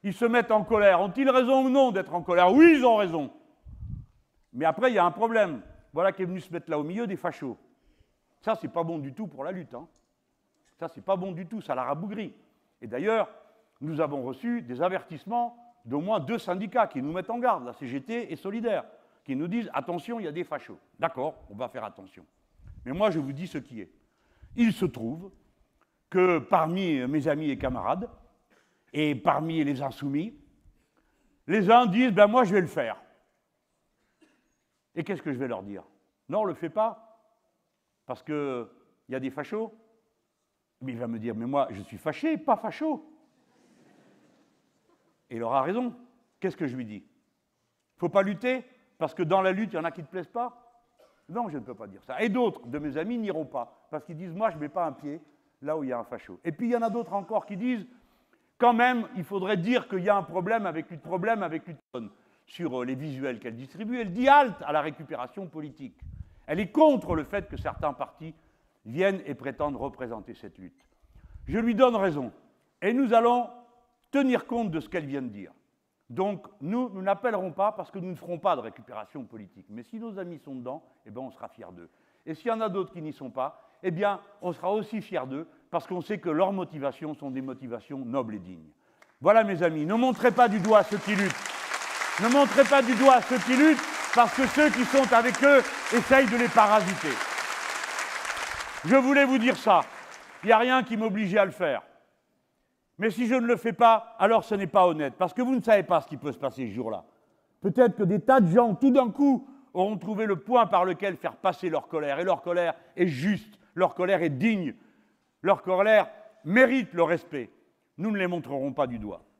ils se mettent en colère. Ont-ils raison ou non d'être en colère? Oui, ils ont raison. Mais après, il y a un problème. Voilà qui est venu se mettre là au milieu des fachos. Ça, c'est pas bon du tout pour la lutte. Hein. Ça, c'est pas bon du tout, ça la rabougrit. Et d'ailleurs, nous avons reçu des avertissements d'au moins 2 syndicats qui nous mettent en garde, la CGT et Solidaire, qui nous disent « Attention, il y a des fachos ». D'accord, on va faire attention. Mais moi, je vous dis ce qui est. Il se trouve que parmi mes amis et camarades, et parmi les insoumis, les uns disent « Ben moi, je vais le faire ». Et qu'est-ce que je vais leur dire? Non, on ne le fait pas, parce qu'il y a des fachos. Mais il va me dire, mais moi, je suis fâché, pas facho. Et il aura raison. Qu'est-ce que je lui dis? Il ne faut pas lutter, parce que dans la lutte, il y en a qui ne te plaisent pas? Non, je ne peux pas dire ça. Et d'autres de mes amis n'iront pas, parce qu'ils disent, moi, je ne mets pas un pied là où il y a un facho. Et puis, il y en a d'autres encore qui disent, quand même, il faudrait dire qu'il y a un problème avec l'Utton. Sur les visuels qu'elle distribue, elle dit halte à la récupération politique. Elle est contre le fait que certains partis viennent et prétendent représenter cette lutte. Je lui donne raison. Et nous allons tenir compte de ce qu'elle vient de dire. Donc, nous n'appellerons pas parce que nous ne ferons pas de récupération politique. Mais si nos amis sont dedans, eh bien, on sera fiers d'eux. Et s'il y en a d'autres qui n'y sont pas, eh bien, on sera aussi fiers d'eux parce qu'on sait que leurs motivations sont des motivations nobles et dignes. Voilà, mes amis, ne montrez pas du doigt ceux qui luttent. Ne montrez pas du doigt ceux qui luttent, parce que ceux qui sont avec eux essayent de les parasiter. Je voulais vous dire ça. Il n'y a rien qui m'obligeait à le faire. Mais si je ne le fais pas, alors ce n'est pas honnête, parce que vous ne savez pas ce qui peut se passer ce jour-là. Peut-être que des tas de gens, tout d'un coup, auront trouvé le point par lequel faire passer leur colère. Et leur colère est juste, leur colère est digne, leur colère mérite le respect. Nous ne les montrerons pas du doigt.